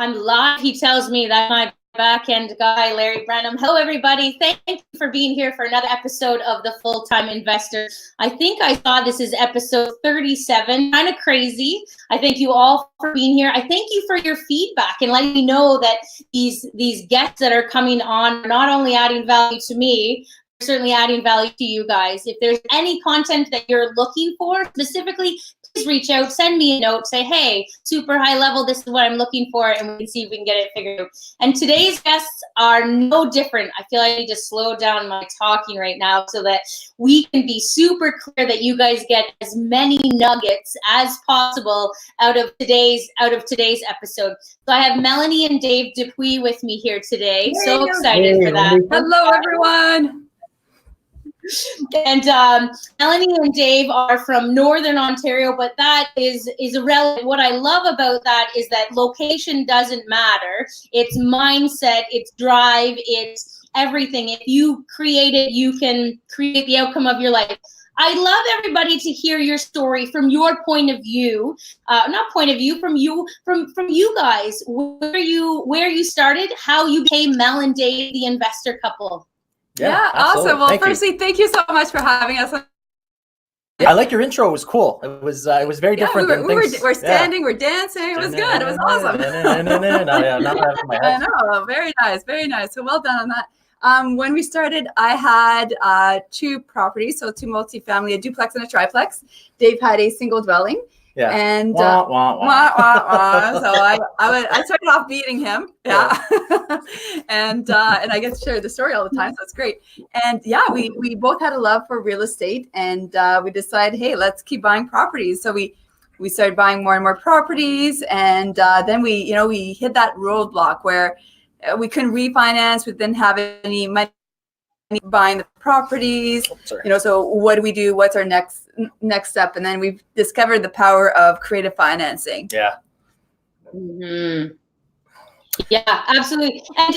I'm live. He tells me that my back-end guy, Larry Branham. Hello, everybody. Thank you for being here for another episode of The Full-Time Investor. I think I saw this is episode 37. Kind of crazy. I thank you all for being here. I thank you for your feedback and letting me know that these guests that are coming on are not only adding value to me, certainly adding value to you guys. If there's any content that you're looking for specifically, please reach out, send me a note, say, hey, super high level, this is what I'm looking for, and we can see if we can get it figured out. And today's guests are no different. I feel like I need to slow down my talking right now so that we can be super clear that you guys get as many nuggets as possible out of today's episode. So I have Melanie and Dave Dupuis with me here today. So excited for that. Hello, everyone. And Melanie and Dave are from Northern Ontario, but that is irrelevant. What I love about that is that location doesn't matter. It's mindset, it's drive, it's everything. If you create it, you can create the outcome of your life. I'd love everybody to hear your story from your point of view, from you guys, where you started, how you became Mel and Dave, the investor couple. Yeah, awesome. Well, firstly, thank you so much for having us. Yeah, I like your intro. It was cool. It was very different. We're standing, we're dancing. It was good. It was awesome. I know. Very nice. Very nice. So well done on that. When we started, I had two properties, so two multifamily, a duplex and a triplex. Dave had a single dwelling. Yeah. And so I started off beating him. Yeah. and I get to share the story all the time, so it's great. And yeah, we both had a love for real estate, and we decided, hey, let's keep buying properties. So we started buying more and more properties, and then we hit that roadblock where we couldn't refinance, we didn't have any money buying the properties. So what do we do? What's our next step? And then we've discovered the power of creative financing. Yeah. Mm-hmm. Yeah, absolutely. And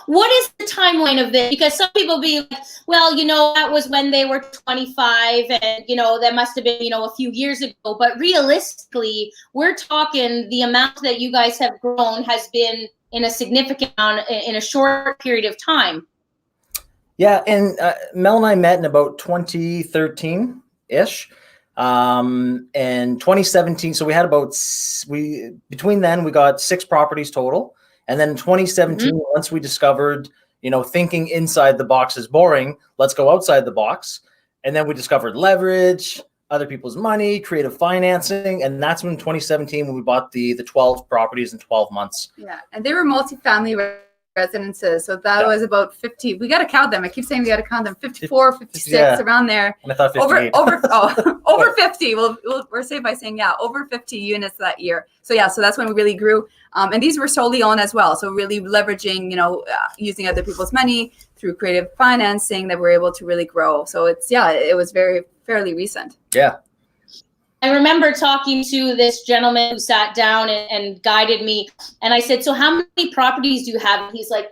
what is the timeline of this? Because some people be like, well, that was when they were 25, and that must have been a few years ago. But realistically, we're talking the amount that you guys have grown has been in a significant amount in a short period of time. Yeah, and Mel and I met in about 2013-ish, and 2017. So we had between then we got 6 properties total, and then in 2017, once we discovered, thinking inside the box is boring, let's go outside the box, and then we discovered leverage, other people's money, creative financing, and that's when 2017 when we bought the 12 properties in 12 months. Yeah, and they were multifamily residences, so that was about 50. We got to count them. I keep saying we got to count them. 54, 56, around there. And I thought 58. Over 50. We're safe by saying over 50 units that year. So so that's when we really grew. And these were solely owned as well. So really leveraging, using other people's money through creative financing that we're able to really grow. So it was fairly recent. Yeah. I remember talking to this gentleman who sat down and guided me. And I said, so how many properties do you have? And he's like,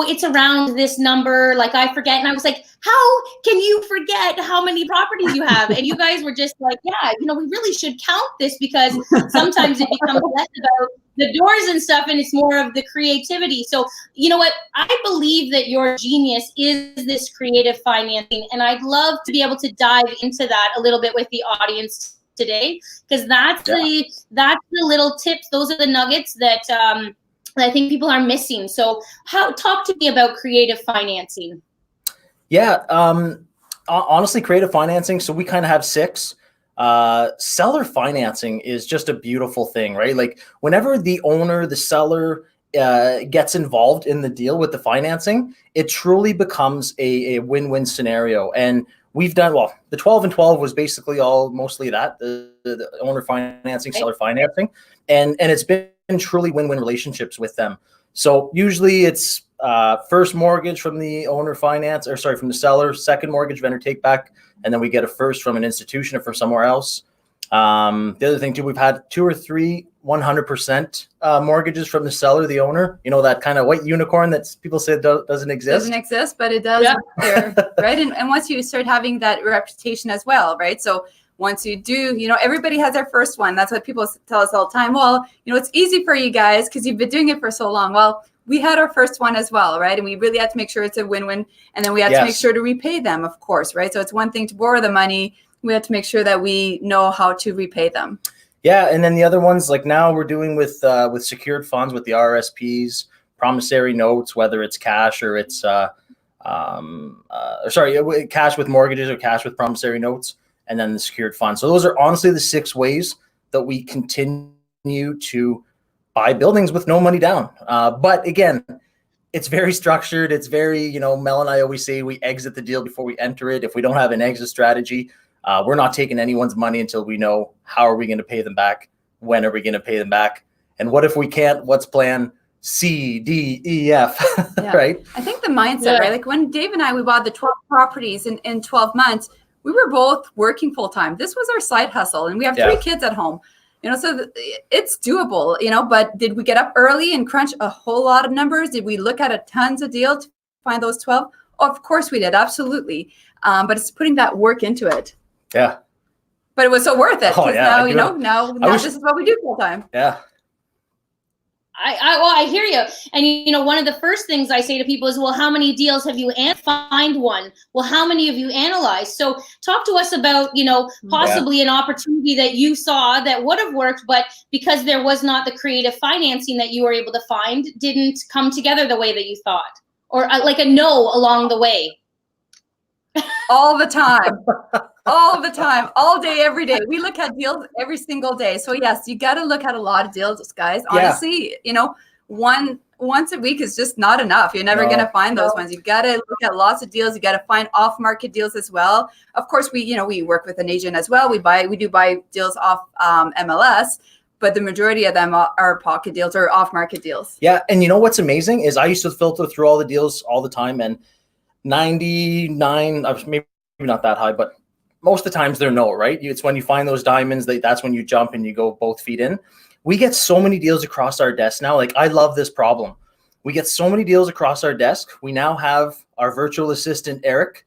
it's around this number. Like, I forget. And I was like, how can you forget how many properties you have? And you guys were just like, yeah, we really should count this, because sometimes it becomes less about the doors and stuff, and it's more of the creativity. So you know what? I believe that your genius is this creative financing, and I'd love to be able to dive into that a little bit with the audience today, because that's the little tips. Those are the nuggets that I think people are missing. So talk to me about creative financing. Yeah, honestly, creative financing. So we kind of have 6. Seller financing is just a beautiful thing, right? Like whenever the seller gets involved in the deal with the financing, it truly becomes a win-win scenario. And we've done, the 12 and 12 was basically mostly that, the owner financing, seller financing. And it's been truly win-win relationships with them. So usually it's first mortgage from the owner from the seller, second mortgage vendor take back, and then we get a first from an institution or from somewhere else. The other thing too, we've had 2 or 3 100% mortgages from the seller, the owner. That kind of white unicorn that people say doesn't exist. Doesn't exist, but it does. Yeah. Right. And once you start having that reputation as well, right? So once you do, everybody has their first one. That's what people tell us all the time. Well, it's easy for you guys because you've been doing it for so long. Well, we had our first one as well, right? And we really had to make sure it's a win-win. And then we had to make sure to repay them, of course, right? So it's one thing to borrow the money. We have to make sure that we know how to repay them. Yeah, and then the other ones, like now we're doing with secured funds, with the RSPs, promissory notes, whether it's cash or it's cash with mortgages or cash with promissory notes, and then the secured fund. So those are honestly the 6 ways that we continue to buy buildings with no money down. But again, it's very structured. It's very, Mel and I always say we exit the deal before we enter it. If we don't have an exit strategy, we're not taking anyone's money until we know how are we going to pay them back, when are we going to pay them back, and what if we can't, what's plan C, D, E, F, right? I think the mindset, right? Like when Dave and I, we bought the 12 properties in 12 months, we were both working full time. This was our side hustle, and we have 3 kids at home. So it's doable, but did we get up early and crunch a whole lot of numbers? Did we look at a tons of deals to find those 12? Oh, of course we did. Absolutely. But it's putting that work into it. Yeah. But it was so worth it. Oh, yeah. Now this is what we do full time. Yeah. I hear you. And, one of the first things I say to people is, well, how many deals have you find one? Well, how many have you analyzed? So talk to us about, possibly an opportunity that you saw that would have worked, but because there was not the creative financing that you were able to find, didn't come together the way that you thought, or like a no along the way. All the time. All the time, all day, every day. We look at deals every single day. So yes, you got to look at a lot of deals, guys. Honestly, once a week is just not enough. You're never going to find those ones. You got to look at lots of deals. You got to find off-market deals as well. Of course, we work with an agent as well. We do buy deals off MLS, but the majority of them are pocket deals or off-market deals. Yeah, and what's amazing is I used to filter through all the deals all the time, and 99, maybe not that high, but most of the times they're no, right? It's when you find those diamonds, that's when you jump and you go both feet in. We get so many deals across our desk now. Like, I love this problem. We get so many deals across our desk. We now have our virtual assistant, Eric,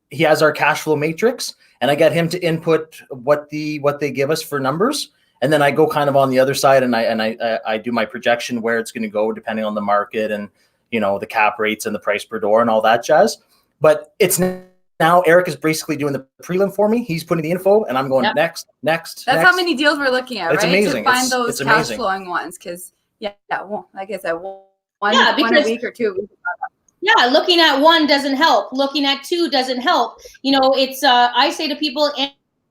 he has our cash flow matrix, and I get him to input what they give us for numbers. And then I go kind of on the other side and I do my projection where it's going to go depending on the market and, the cap rates and the price per door and all that jazz. But it's now Eric is basically doing the prelim for me. He's putting the info, and I'm going next. That's how many deals we're looking at, it's right? Amazing. To find those cash flowing ones, because like I said, one a week or 2 weeks. Yeah, looking at 1 doesn't help. Looking at 2 doesn't help. It's I say to people,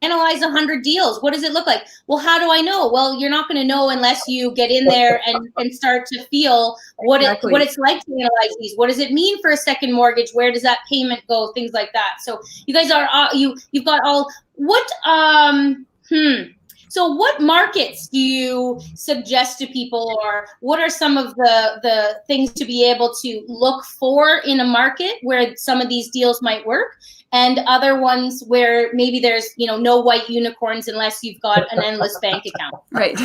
analyze 100 deals. What does it look like? Well, how do I know? Well, you're not going to know unless you get in there and start to feel what it's like to analyze these. What does it mean for a second mortgage? Where does that payment go? Things like that. So you guys are you've got all So what markets do you suggest to people, or what are some of the things to be able to look for in a market where some of these deals might work, and other ones where maybe there's, no white unicorns unless you've got an endless bank account? Right.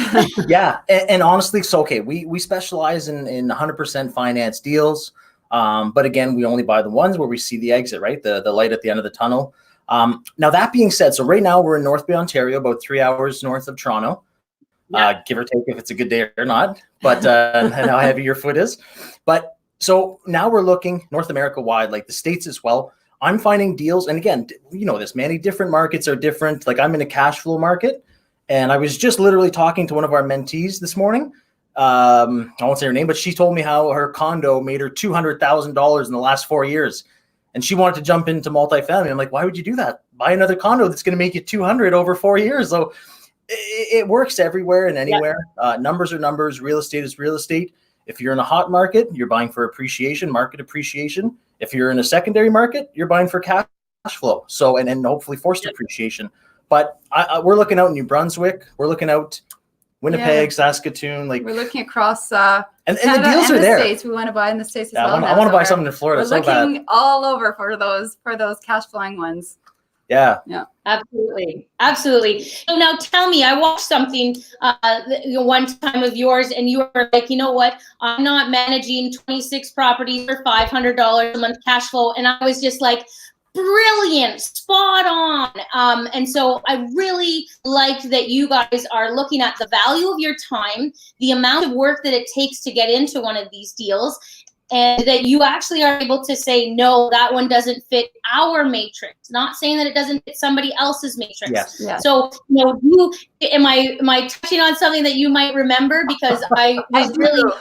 Yeah. And honestly, so, okay, we specialize in 100% finance deals. But again, we only buy the ones where we see the exit, right? The light at the end of the tunnel. Now, that being said, so right now we're in North Bay, Ontario, about 3 hours north of Toronto, give or take if it's a good day or not, but and how heavy your foot is. But so now we're looking North America wide, like the States as well. I'm finding deals. And again, this, many different markets are different. Like, I'm in a cash flow market, and I was just literally talking to one of our mentees this morning. I won't say her name, but she told me how her condo made her $200,000 in the last 4 years. And she wanted to jump into multifamily. I'm like, why would you do that? Buy another condo that's going to make you 200 over 4 years. So it works everywhere and anywhere. Numbers are numbers. Real estate is real estate. If you're in a hot market, you're buying for appreciation, market appreciation. If you're in a secondary market, you're buying for cash flow. So, and hopefully forced appreciation. But we're looking out New Brunswick. We're looking out Winnipeg, Saskatoon. Like, we're looking across and the deals are there. States. We want to buy in the States as well. I want to buy something in Florida. We're looking all over for those cash flowing ones. Yeah. Absolutely. So now tell me, I watched something one time of yours, and you were like, you know what? I'm not managing 26 properties for $500 a month cash flow. And I was just like, brilliant, spot on. And so I really liked that you guys are looking at the value of your time, the amount of work that it takes to get into one of these deals, and that you actually are able to say, no, that one doesn't fit our matrix. Not saying that it doesn't fit somebody else's matrix. Yes. Yes. So, am I touching on something that you might remember? Because I was really, really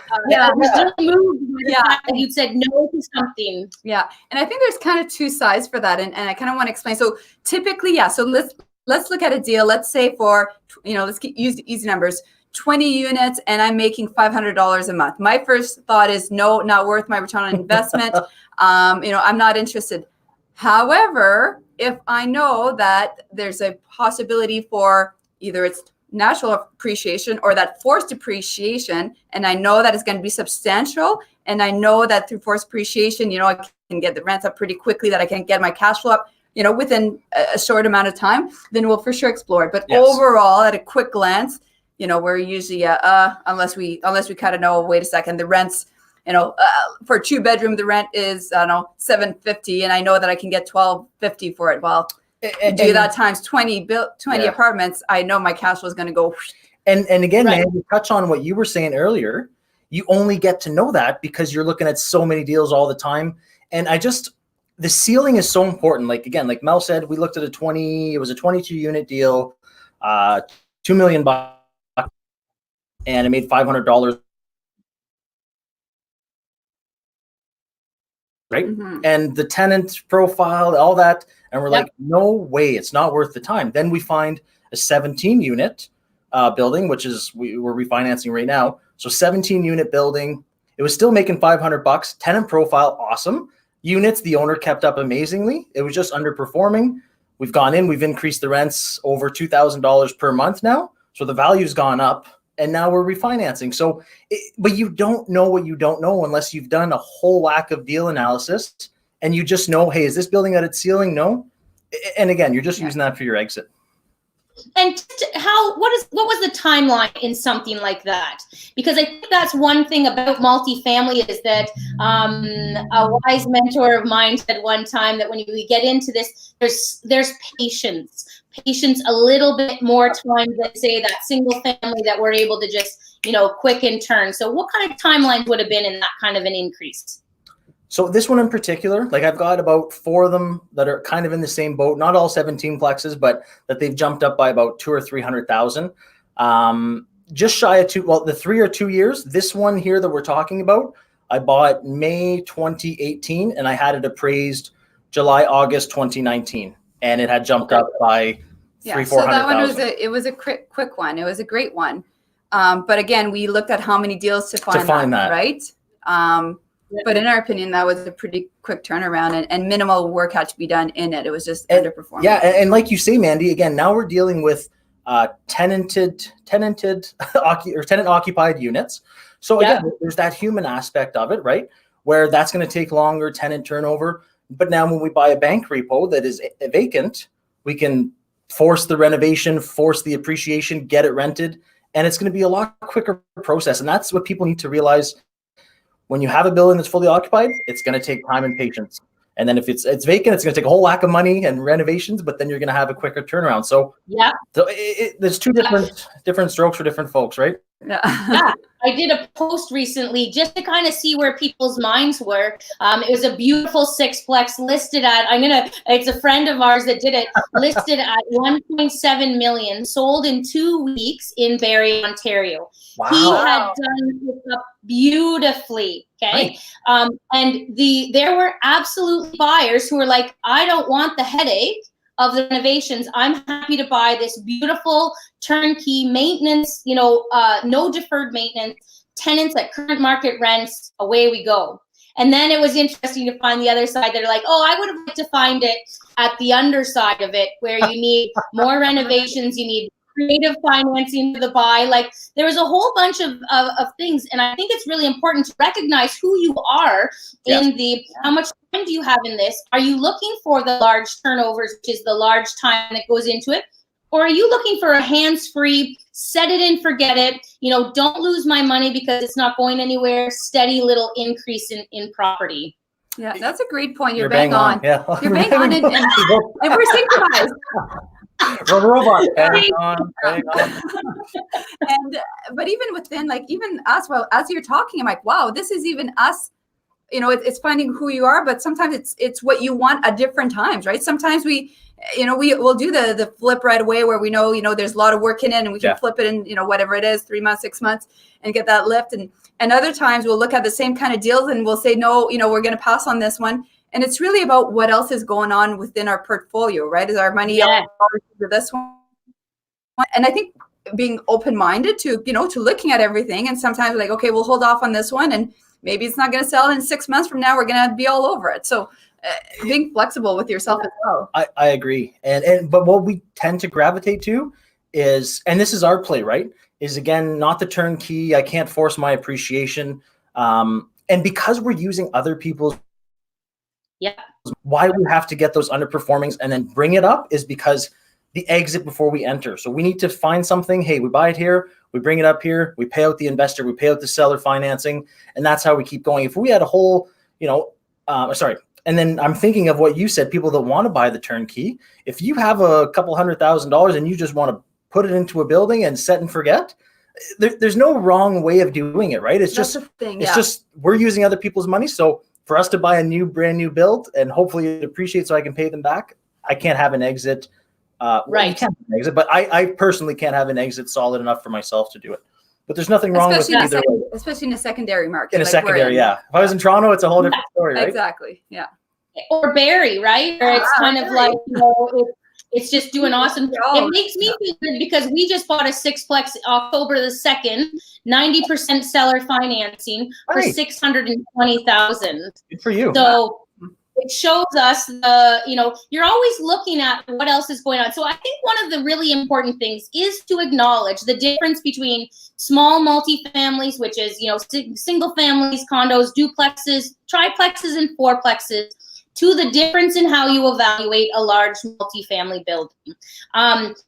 moved by the fact that you said no to something. Yeah, and I think there's kind of two sides for that, and I kind of want to explain. So typically, so let's look at a deal. Let's say for let's use easy numbers. 20 units and I'm making $500 a month. My first thought is no, not worth my return on investment. I'm not interested. However, if I know that there's a possibility for either it's natural appreciation or that forced appreciation, and I know that it's going to be substantial, and I know that through forced appreciation, I can get the rents up pretty quickly, that I can get my cash flow up, within a short amount of time, then we'll for sure explore it. But overall, at a quick glance, we're usually unless we kind of know, wait a second, the rents, for a 2-bedroom, the rent is $750, and I know that I can get $1,250 for it. Well, do that times 20 apartments, I know my cash flow is going to go. And again, man, to touch on what you were saying earlier, you only get to know that because you're looking at so many deals all the time. And the ceiling is so important. Like Mel said, we looked at it was a 22 unit deal, $2 million. And it made $500, right? Mm-hmm. And the tenant profile, all that, and we're like, no way, it's not worth the time. Then we find a 17-unit building, which is we're refinancing right now. So 17-unit building, it was still making $500. Tenant profile, awesome. Units, the owner kept up amazingly. It was just underperforming. We've gone in, we've increased the rents over $2,000 per month now. So the value's gone up. And now we're refinancing. So, but you don't know what you don't know unless you've done a whole whack of deal analysis and you just know, hey, is this building at its ceiling? No. And again, you're just using that for your exit. And what was the timeline in something like that? Because I think that's one thing about multifamily is that a wise mentor of mine said one time that when we get into this, there's patience a little bit more time than say that single family that we're able to just quick and turn. So what kind of timelines would have been in that kind of an increase? So this one in particular, like I've got about 4 of them that are kind of in the same boat, not all 17 plexes, but that they've jumped up by about 200,000 or 300,000. Just shy of 2. Well, the 3 or 2 years. This one here that we're talking about, I bought May 2018, and I had it appraised July, August 2019, and it had jumped up by 300,000, 400,000. So that one was a quick one. It was a great one. But again, we looked at how many deals to find that, right? But in our opinion, that was a pretty quick turnaround, and minimal work had to be done in it. It was just underperforming. Yeah, and like you say, Mandy, again, now we're dealing with tenant occupied units. So again, there's that human aspect of it, right? Where that's going to take longer, tenant turnover. But now when we buy a bank repo that is vacant, we can force the renovation, force the appreciation, get it rented, and it's going to be a lot quicker process. And that's what people need to realize. When you have a building that's fully occupied, it's going to take time and patience. And then if it's vacant, it's going to take a whole whack of money and renovations, but then you're going to have a quicker turnaround. So there's two different strokes for different folks, right? Yeah. I did a post recently just to kind of see where people's minds were. It was a beautiful 6-plex listed at, it's a friend of ours that did it, listed at 1.7 million, sold in 2 weeks in Barrie, Ontario. Wow. He had done it up beautifully. Okay. Right. And there were absolutely buyers who were like, I don't want the headache of the renovations. I'm happy to buy this beautiful turnkey maintenance, no deferred maintenance, tenants at current market rents, away we go. And then it was interesting to find the other side that are like, I would have liked to find it at the underside of it where you need more renovations, you need creative financing for the buy. Like there was a whole bunch of things. And I think it's really important to recognize who you are in how much time do you have in this? Are you looking for the large turnovers, which is the large time that goes into it? Or are you looking for a hands-free, set it and forget it, don't lose my money because it's not going anywhere, steady little increase in property? Yeah, that's a great point. You're bang on. Yeah. You're bang on, and we're synchronized. We're robots. Bang on, bang on. And but even within, like, even us, well, as you're talking, I'm like, wow, this is even us. You know, it's finding who you are, but sometimes it's what you want at different times, right? Sometimes we will do the flip right away, where we know, there's a lot of work in it, and we can flip it in, whatever it is, 3 months, 6 months, and get that lift. And other times we'll look at the same kind of deals and we'll say, no, we're going to pass on this one. And it's really about what else is going on within our portfolio, right? Is our money for this one? And I think being open-minded to looking at everything, and sometimes like, okay, we'll hold off on this one, and maybe it's not going to sell in 6 months from now. We're going to be all over it. So being flexible with yourself as well. I agree. But what we tend to gravitate to is, and this is our play, right? Is again, not the turnkey. I can't force my appreciation. And because we're using other people's, why we have to get those underperformings and then bring it up is because the exit before we enter. So we need to find something. Hey, we buy it here, we bring it up here, we pay out the investor, we pay out the seller financing, and that's how we keep going. If we had a whole, and then I'm thinking of what you said, people that want to buy the turnkey. If you have a couple $100,000 and you just want to put it into a building and set and forget, there's no wrong way of doing it, right? It's That's just the thing, it's just we're using other people's money. So for us to buy a brand new build and hopefully it appreciates so I can pay them back, I can't have an exit. Right. You can't have an exit, but I personally can't have an exit solid enough for myself to do it. But there's nothing wrong with either way. Especially in a secondary market. In a secondary, yeah. If I was in Toronto, it's a whole different story, right? Exactly, yeah. Or Barrie, right? Or it's kind of like, it's just doing awesome. It makes me feel good because we just bought a 6-plex October the 2nd, 90% seller financing for $620,000. Good for you. So it shows us you're always looking at what else is going on. So I think one of the really important things is to acknowledge the difference between small multifamilies, which is, single families, condos, duplexes, triplexes, and fourplexes, to the difference in how you evaluate a large multifamily building.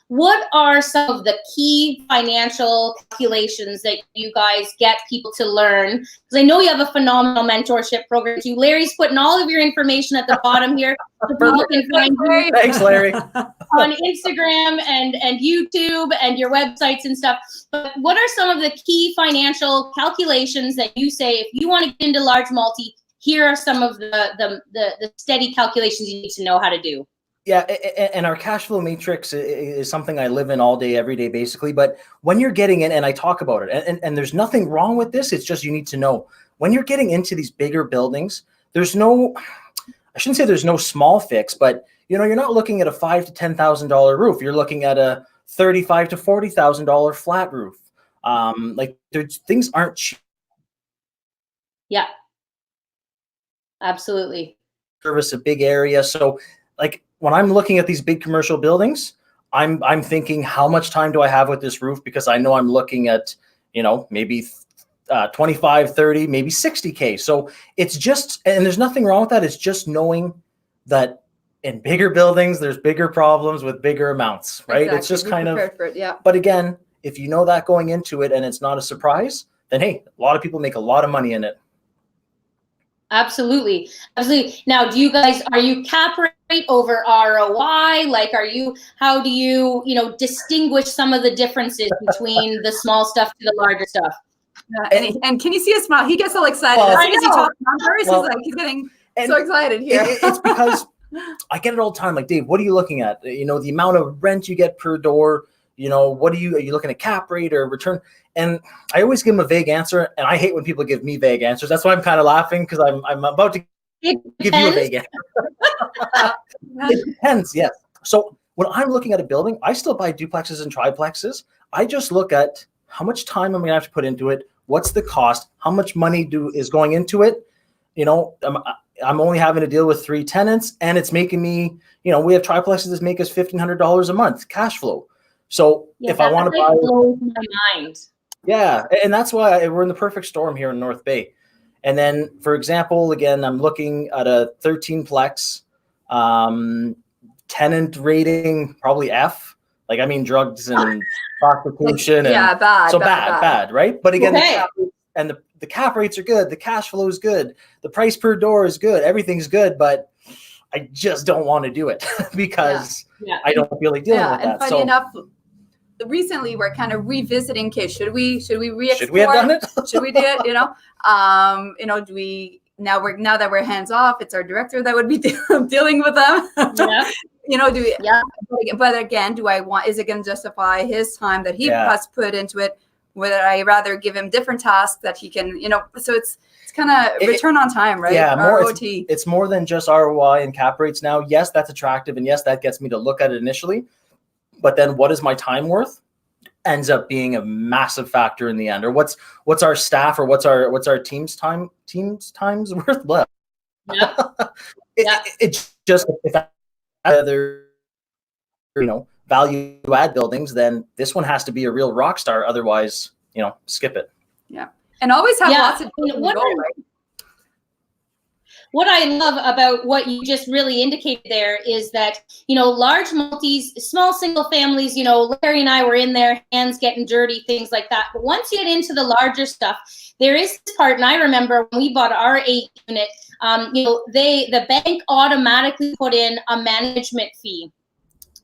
What are some of the key financial calculations that you guys get people to learn? Because I know you have a phenomenal mentorship program too. Larry's putting all of your information at the bottom here. So people can find you. Thanks, Larry. On Instagram and YouTube and your websites and stuff. But what are some of the key financial calculations that you say, if you want to get into large multi, here are some of the steady calculations you need to know how to do? Yeah, and our cash flow matrix is something I live in all day, every day, basically. But when you're getting in, and I talk about it, and there's nothing wrong with this. It's just you need to know when you're getting into these bigger buildings. I shouldn't say there's no small fix, but you're not looking at a $5,000 to $10,000 roof. You're looking at a $35,000 to $40,000 flat roof. Things aren't cheap. Yeah. Absolutely. Service a big area. So like when I'm looking at these big commercial buildings, I'm thinking, how much time do I have with this roof? Because I know I'm looking at, maybe 25, 30, maybe 60K. So it's just, and there's nothing wrong with that. It's just knowing that in bigger buildings, there's bigger problems with bigger amounts, right? Exactly. It's just kind of, for it, yeah. But again, if you know that going into it and it's not a surprise, then hey, a lot of people make a lot of money in it. Absolutely. Now, are you cap rate over ROI? How do you, distinguish some of the differences between the small stuff to the larger stuff? And can you see his smile? He gets all excited. As soon as he talks numbers, he's getting so excited here. It's because I get it all the time. Like, Dave, what are you looking at? The amount of rent you get per door. Are you looking at cap rate or return? And I always give them a vague answer, and I hate when people give me vague answers. That's why I'm kind of laughing, because I'm about to give you a vague answer. It depends, yes. So when I'm looking at a building, I still buy duplexes and triplexes. I just look at how much time I'm going to have to put into it. What's the cost? How much money is going into it? I'm only having to deal with 3 tenants, and it's making me, we have triplexes that make us $1,500 a month cash flow. So if I want to buy, blows my mind. Yeah, and that's why we're in the perfect storm here in North Bay. And then, for example, again, I'm looking at a 13-plex, tenant rating probably F. Drugs and prostitution. Yeah, bad. So bad, right? But again, and the cap rates are good, the cash flow is good, the price per door is good, everything's good, but I just don't want to do it because I don't feel like dealing with that. And funny enough, recently we're kind of revisiting. Okay, should we re-explore? Should we have done it? Should we do it? Do we now that we're hands off? It's our director that would be dealing with them. Yeah. Do we? Yeah. But again, is it going to justify his time that he has put into it? Would I rather give him different tasks that he can, so it's kind of return on time, right? Yeah, ROT. It's more than just ROI and cap rates now. Yes, that's attractive, and yes, that gets me to look at it initially. But then, what is my time worth? Ends up being a massive factor in the end. Or what's our staff or what's our team's times worth? Left. Yeah. It's just if other value add buildings, then this one has to be a real rock star. Otherwise, skip it. Yeah. And always have lots of What I love about what you just really indicated there is that, large small single families, Larry and I were in there, hands getting dirty, things like that. But once you get into the larger stuff, there is this part, and I remember when we bought our 8 unit, the bank automatically put in a management fee.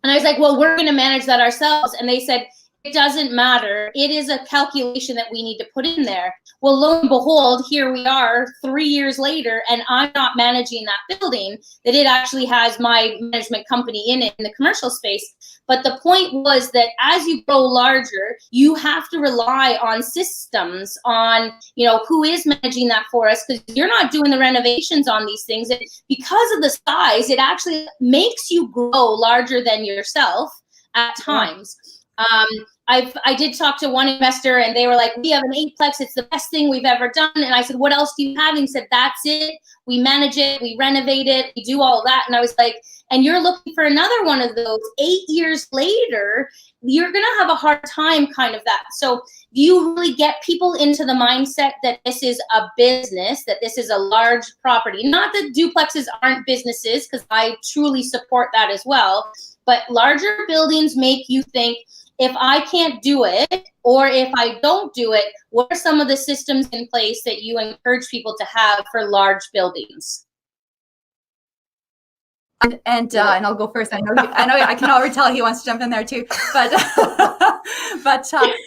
And I was like, well, we're going to manage that ourselves. And they said, it doesn't matter. It is a calculation that we need to put in there. Well, lo and behold, here we are 3 years later, and I'm not managing that building, that it actually has my management company in it in the commercial space. But the point was that as you grow larger, you have to rely on systems, on, who is managing that for us, because you're not doing the renovations on these things. And because of the size, it actually makes you grow larger than yourself at times. I did talk to one investor, and they were like, we have an 8-plex. It's the best thing we've ever done. And I said, what else do you have? And he said, that's it. We manage it. We renovate it. We do all of that. And I was like, and you're looking for another one of those 8 years later, you're going to have a hard time kind of that. So you really get people into the mindset that this is a business, that this is a large property. Not that duplexes aren't businesses, because I truly support that as well. But larger buildings make you think, if I can't do it, or if I don't do it, what are some of the systems in place that you encourage people to have for large buildings? And I'll go first. I know I can already tell he wants to jump in there too. But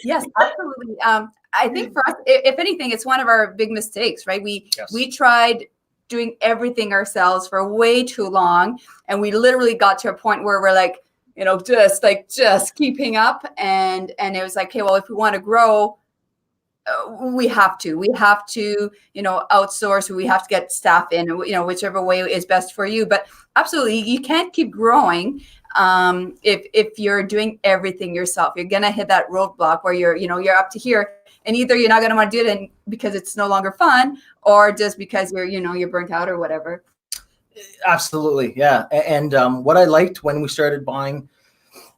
yes, absolutely. I think for us, if anything, it's one of our big mistakes, right? We tried doing everything ourselves for way too long, and we literally got to a point where we're like, just keeping up, and it was like, okay, well, if we want to grow, we have to outsource, we have to get staff in, whichever way is best for you. But absolutely, you can't keep growing if you're doing everything yourself. You're gonna hit that roadblock where you're up to here, and either you're not gonna want to do it because it's no longer fun, or just because you're burnt out or whatever. Absolutely, yeah. And what I liked when we started buying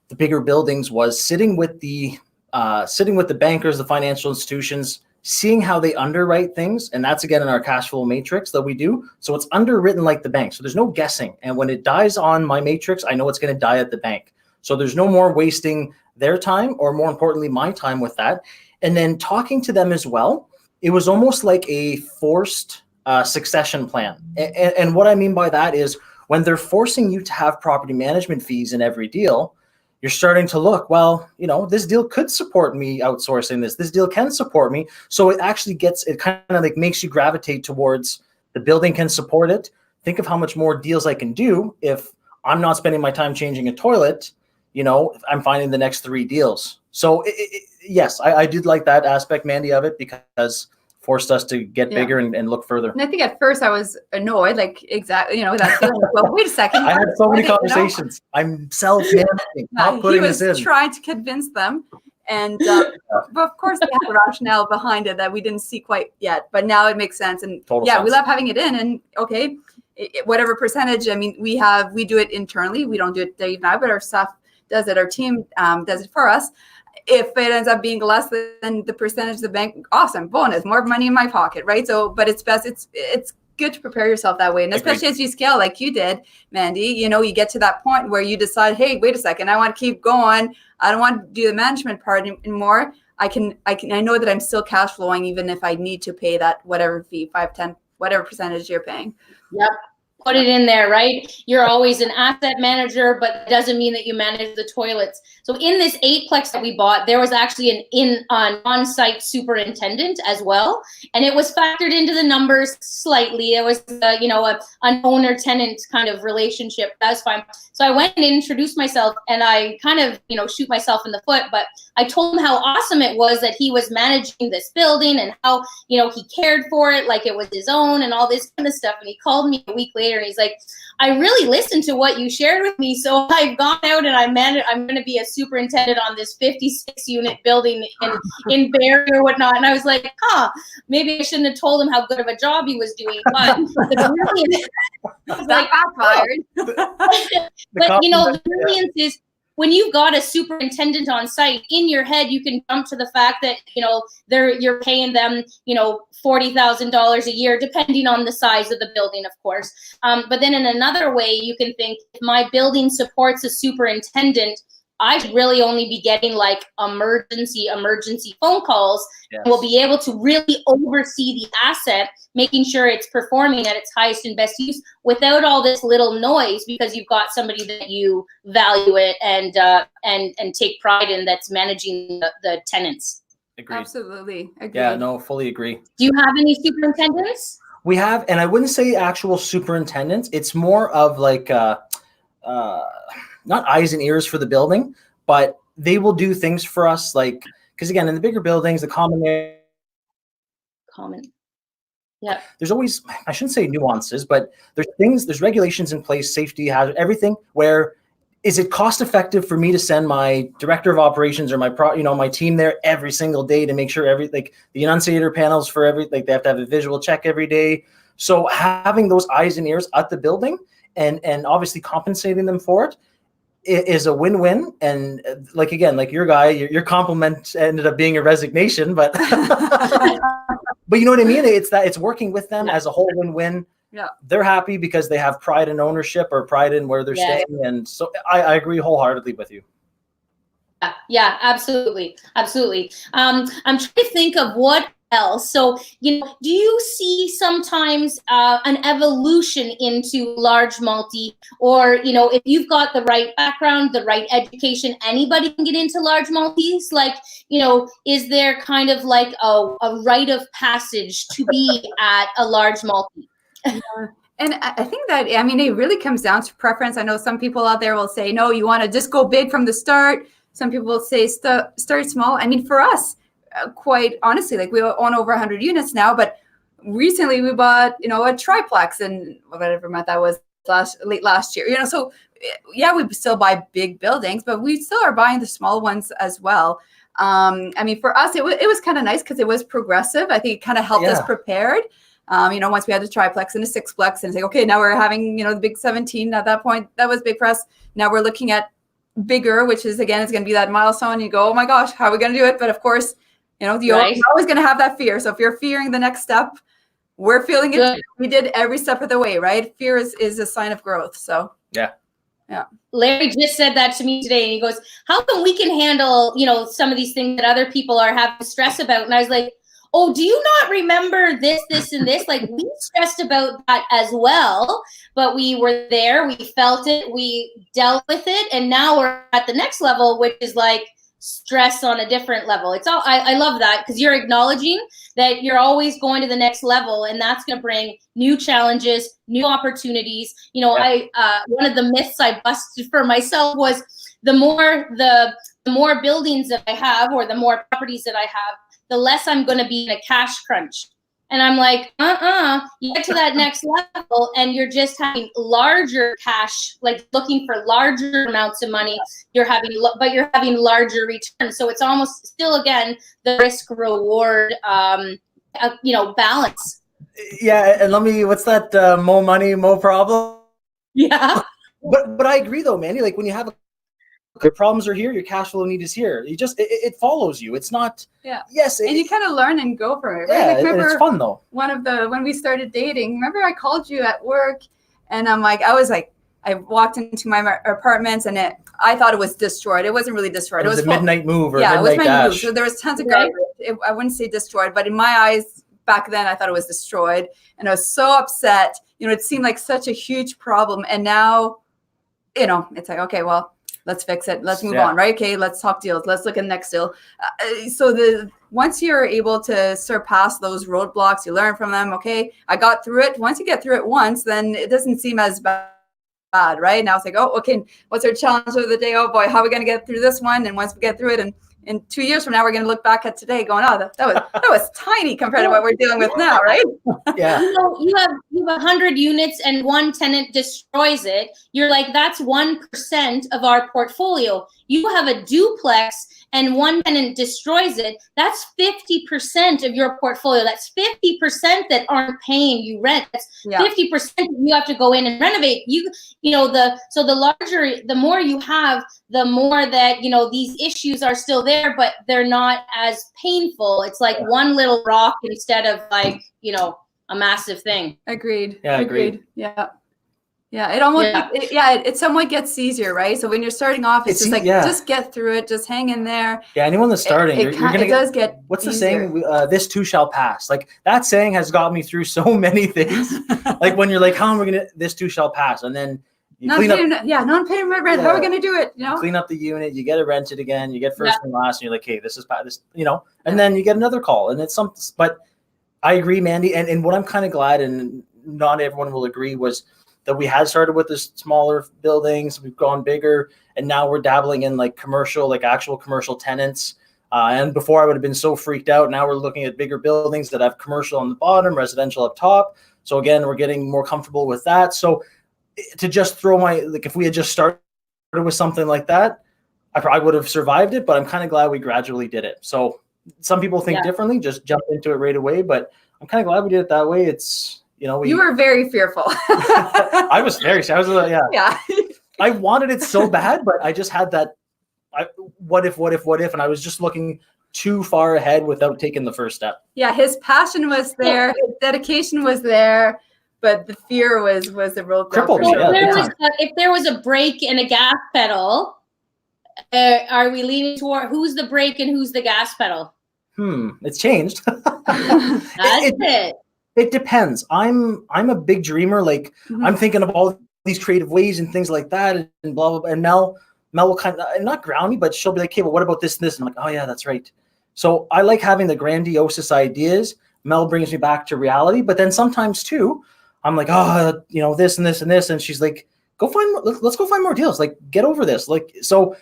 the bigger buildings was sitting with the bankers, the financial institutions, seeing how they underwrite things. And that's, again, in our cash flow matrix that we do. So it's underwritten like the bank. So there's no guessing. And when it dies on my matrix, I know it's going to die at the bank. So there's no more wasting their time, or more importantly, my time with that. And then talking to them as well, it was almost like a forced succession plan. And what I mean by that is, when they're forcing you to have property management fees in every deal, you're starting to look, well, this deal could support me outsourcing this. This deal can support me. So it actually kind of like makes you gravitate towards the building can support it. Think of how much more deals I can do if I'm not spending my time changing a toilet. I'm finding the next 3 deals. So yes, I did like that aspect, Mandy, of it, because forced us to get bigger and look further. And I think at first I was annoyed, like, exactly, that feeling. Well, wait a second. I had so many conversations. I'm self-managing, not putting this in. He was trying to convince them. And but of course they have a rationale behind it that we didn't see quite yet. But now it makes sense. And Total sense. We love having it in. And okay, whatever percentage, I mean, we do it internally. We don't do it Dave and I, but our staff does it. Our team does it for us. If it ends up being less than the percentage of the bank, awesome, bonus, more money in my pocket, right? So, but it's best, it's good to prepare yourself that way. And especially as you scale like you did, Mandy, you get to that point where you decide, hey, wait a second, I want to keep going. I don't want to do the management part anymore. I know that I'm still cash flowing even if I need to pay that whatever fee, 5, 10, whatever percentage you're paying. Yep. Put it in there, right? You're always an asset manager, but it doesn't mean that you manage the toilets. So in this 8-plex that we bought, there was actually an on-site superintendent as well, and it was factored into the numbers slightly. It was, an owner-tenant kind of relationship. That was fine. So I went and introduced myself, and I kind of, shoot myself in the foot, but I told him how awesome it was that he was managing this building and how, he cared for it like it was his own and all this kind of stuff. And he called me a week later and he's like, I really listened to what you shared with me. So I've gone out and I'm going to be a superintendent on this 56 unit building in Barrie or whatnot. And I was like, maybe I shouldn't have told him how good of a job he was doing. But that backfired. But the brilliance is, when you've got a superintendent on site, in your head, you can jump to the fact that, you're paying them, $40,000 a year, depending on the size of the building, of course. But then in another way, you can think, if my building supports a superintendent, I should really only be getting like emergency phone calls. Yes. And we'll be able to really oversee the asset, making sure it's performing at its highest and best use without all this little noise, because you've got somebody that you value it and take pride in, that's managing the tenants. Agreed. Absolutely. Agreed. Yeah, no, fully agree. Do you have any superintendents? We have, and I wouldn't say actual superintendents. It's more of like not eyes and ears for the building, but they will do things for us. Like, because again, in the bigger buildings, the common. Yeah. There's always, I shouldn't say nuances, but there's regulations in place, safety, hazard, everything, where is it cost effective for me to send my director of operations or my team there every single day to make sure the enunciator panels for they have to have a visual check every day. So having those eyes and ears at the building and obviously compensating them for it is a win-win. And like your guy, your compliment ended up being a resignation, but but you know what I mean? It's working with them as a whole win-win. Yeah. They're happy because they have pride in ownership or pride in where they're staying. And so I agree wholeheartedly with you. Yeah, absolutely. Absolutely. I'm trying to think of what else. So, do you see sometimes an evolution into large multi, or, if you've got the right background, the right education, anybody can get into large multis? Like, is there kind of like a rite of passage to be at a large multi? Yeah. And I think that, it really comes down to preference. I know some people out there will say, no, you want to just go big from the start. Some people will say start small. For us, quite honestly, we own over 100 units now, but recently we bought, a triplex in whatever month that was, late last year. So yeah, we still buy big buildings, but we still are buying the small ones as well. For us, it was kind of nice because it was progressive. I think it kind of helped us prepared. Once we had the triplex and a sixplex, and it's like, okay, now we're having, the big 17 at that point. That was big for us. Now we're looking at bigger, which is, again, it's going to be that milestone. You go, oh my gosh, how are we going to do it? But of course, you're always going to have that fear. So if you're fearing the next step, we're feeling it. Good. We did every step of the way, right? Fear is a sign of growth. So yeah. Larry just said that to me today, and he goes, how come we can handle, some of these things that other people are having stress about? And I was like, oh, do you not remember this, and this? Like, we stressed about that as well, but we were there, we felt it, we dealt with it, and now we're at the next level, which is like stress on a different level. It's all, I love that, because you're acknowledging that you're always going to the next level, and that's going to bring new challenges, new opportunities. One of the myths I busted for myself was the more buildings that I have, or the more properties that I have, the less I'm going to be in a cash crunch. And I'm like, you get to that next level and you're just having larger cash, like looking for larger amounts of money. But you're having larger returns. So it's almost still, again, the risk reward, balance. Yeah. And what's that? More money, more problem. Yeah. But I agree though, man. Like when you have your problems are here, your cash flow need is here. You just, it follows you. It's not, yes. And you kind of learn and go for it, right? Yeah, it's fun though. When we started dating, remember I called you at work and I I walked into my apartments and I thought it was destroyed. It wasn't really destroyed. It was a full. midnight move or Yeah, it was midnight midnight move. dash. So there was tons of garbage. I wouldn't say destroyed, but in my eyes back then, I thought it was destroyed. And I was so upset. It seemed like such a huge problem. And now, it's like, okay, well, let's fix it. Let's move on, right? Okay, let's talk deals. Let's look at the next deal. So once you're able to surpass those roadblocks, you learn from them. Okay, I got through it. Once you get through it once, then it doesn't seem as bad, right? Now it's like, oh, okay, what's our challenge of the day? Oh boy, how are we going to get through this one? And once we get through it, and in 2 years from now, we're going to look back at today going, oh, that was tiny compared to what we're dealing with now, right? Yeah. You have 100 units and one tenant destroys it. You're like, that's 1% of our portfolio. You have a duplex and one tenant destroys it. That's 50% of your portfolio. That's 50% that aren't paying you rent. That's 50% you have to go in and renovate. So the more you have, the more that, these issues are still there, but they're not as painful. It's like one little rock instead of like, a massive thing. Agreed. Yeah, agreed. Yeah. Yeah. It almost, it somewhat gets easier, right? So when you're starting off, it's just like, just get through it. Just hang in there. Yeah. Anyone that's starting, you're going to does get what's easier. the saying? This too shall pass. Like that saying has got me through so many things. Like when you're like, how am I going to, this too shall pass. And then you non-paying my rent. How are we going to do it? You clean up the unit, you get it rented again, you get first and last, and you're like, hey, this is this, and then you get another call, and it's something. But I agree, Mandy, and what I'm kind of glad, and not everyone will agree, was that we had started with the smaller buildings, we've gone bigger, and now we're dabbling in like commercial, like actual commercial tenants. And before I would have been so freaked out. Now we're looking at bigger buildings that have commercial on the bottom, residential up top. So again, we're getting more comfortable with that. So to just throw if we had just started with something like that, I probably would have survived it, but I'm kind of glad we gradually did it. So some people think differently, just jump into it right away, but I'm kind of glad we did it that way. It's, you were very fearful. I was I wanted it so bad, but I just had that, what if, and I was just looking too far ahead without taking the first step. Yeah. His passion was there. His dedication was there. But the fear was the roadblock. Crippled me, if there was a brake and a gas pedal, are we leaning toward who's the brake and who's the gas pedal? It's changed. It depends. I'm a big dreamer. Like I'm thinking of all these creative ways and things like that, and blah blah blah. And Mel will kind of not ground me, but she'll be like, "Okay, well, what about this and this?" And I'm like, "Oh yeah, that's right." So I like having the grandiose ideas. Mel brings me back to reality, but then sometimes too, I'm like, oh, this and this and this. And she's like, let's go find more deals. Like, get over this. Like, so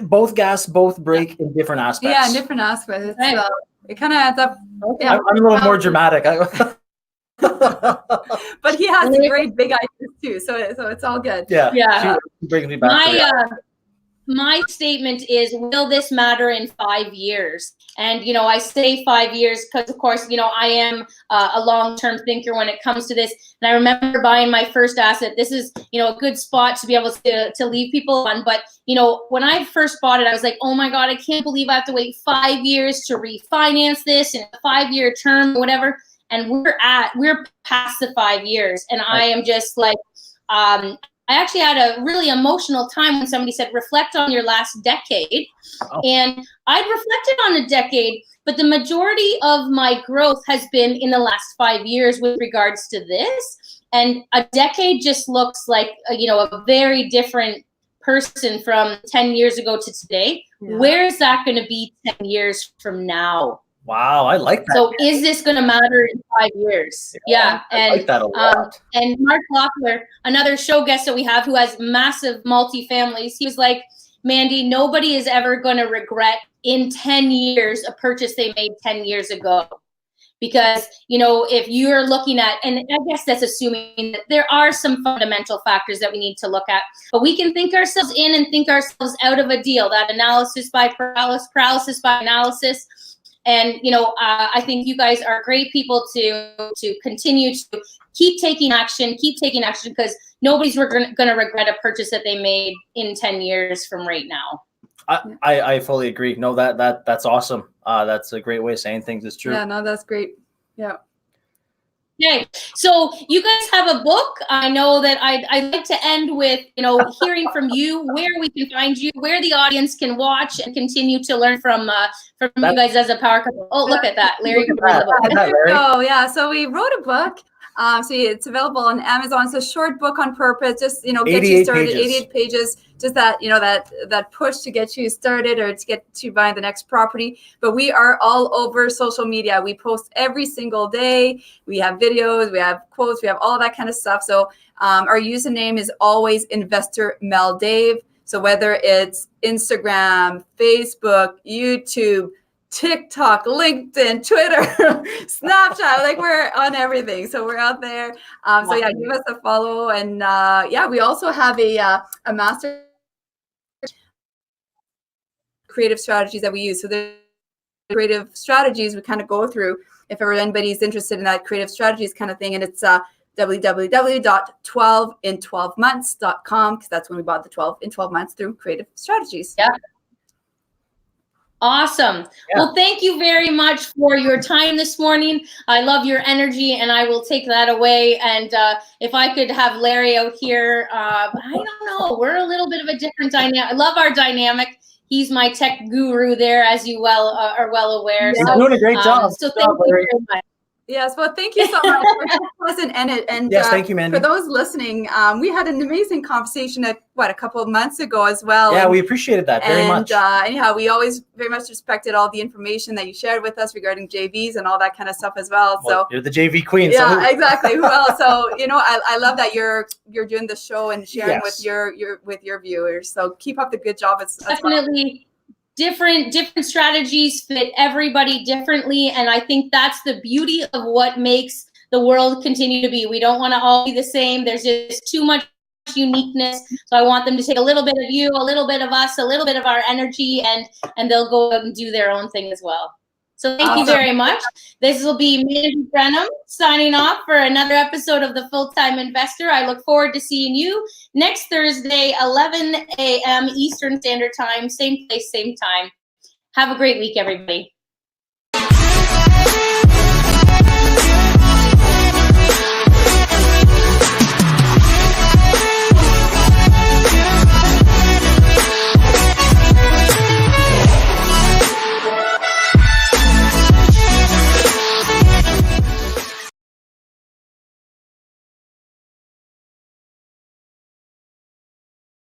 both gas, both brake in different aspects. Yeah, in different aspects. It kind of adds up. Yeah. I'm a little more dramatic. But he has great big ideas too. So it's all good. Yeah. She brings me back my statement is, will this matter in 5 years? And, I say 5 years because, of course, I am a long-term thinker when it comes to this. And I remember buying my first asset. This is, a good spot to be able to leave people on. But, when I first bought it, I was like, oh, my God, I can't believe I have to wait 5 years to refinance this in a 5-year term, whatever. And we're past the 5 years. And I am just like, I actually had a really emotional time when somebody said, reflect on your last decade. Oh. And I'd reflected on a decade, but the majority of my growth has been in the last 5 years with regards to this. And a decade just looks like, a very different person from 10 years ago to today. Yeah. Where is that going to be 10 years from now? Wow, I like that. So is this going to matter in 5 years? Yeah. I like that a lot. And Mark Loeffler, another show guest that we have who has massive multi-families, he was like, Mandy, nobody is ever going to regret in 10 years a purchase they made 10 years ago. Because, if you're looking at, and I guess that's assuming that there are some fundamental factors that we need to look at, but we can think ourselves in and think ourselves out of a deal, that analysis by paralysis by analysis. And, I think you guys are great people to continue to keep taking action because nobody's going to regret a purchase that they made in 10 years from right now. I fully agree. No, that's awesome. That's a great way of saying things. It's true. Yeah, no, that's great. Yeah. Okay, so you guys have a book. I know that I'd like to end with, hearing from you, where we can find you, where the audience can watch and continue to learn from you guys as a power couple. Oh, look at that, Larry. Oh, yeah. So we wrote a book. So it's available on Amazon. It's a short book on purpose, just, get you started, 88 pages, just that, that push to get you started or to get you buying the next property. But we are all over social media. We post every single day. We have videos, we have quotes, we have all that kind of stuff. So our username is always Investor Mel Dave. So whether it's Instagram, Facebook, YouTube, TikTok, LinkedIn, Twitter, Snapchat, like we're on everything. So we're out there. So yeah, give us a follow. And we also have a master creative strategies that we use. So the creative strategies we kind of go through if ever anybody's interested in that creative strategies kind of thing. And it's www.12in12months.com, because that's when we bought the 12 in 12 months through creative strategies. Yeah. Awesome. Yeah. Well, thank you very much for your time this morning. I love your energy, and I will take that away. And if I could have Larry out here, I don't know. We're a little bit of a different dynamic. I love our dynamic. He's my tech guru there, as you are well aware. You're doing a great job. So thank you very much. Yes, well, thank you so much for listening. And yes, thank you, Mandy. For those listening, we had an amazing conversation a couple of months ago as well. Yeah, we appreciated that very much. Anyhow, we always very much respected all the information that you shared with us regarding JVs and all that kind of stuff as well. So you're the JV queen. Yeah, so exactly. Who else? So I love that you're doing the show and sharing with your viewers. So keep up the good job. It's definitely. Well. Different strategies fit everybody differently, and I think that's the beauty of what makes the world continue to be. We don't want to all be the same. There's just too much uniqueness. So I want them to take a little bit of you, a little bit of us, a little bit of our energy, and they'll go out and do their own thing as well. So thank you very much. This will be Mandy Brenham signing off for another episode of The Full-Time Investor. I look forward to seeing you next Thursday, 11 a.m. Eastern Standard Time, same place, same time. Have a great week, everybody.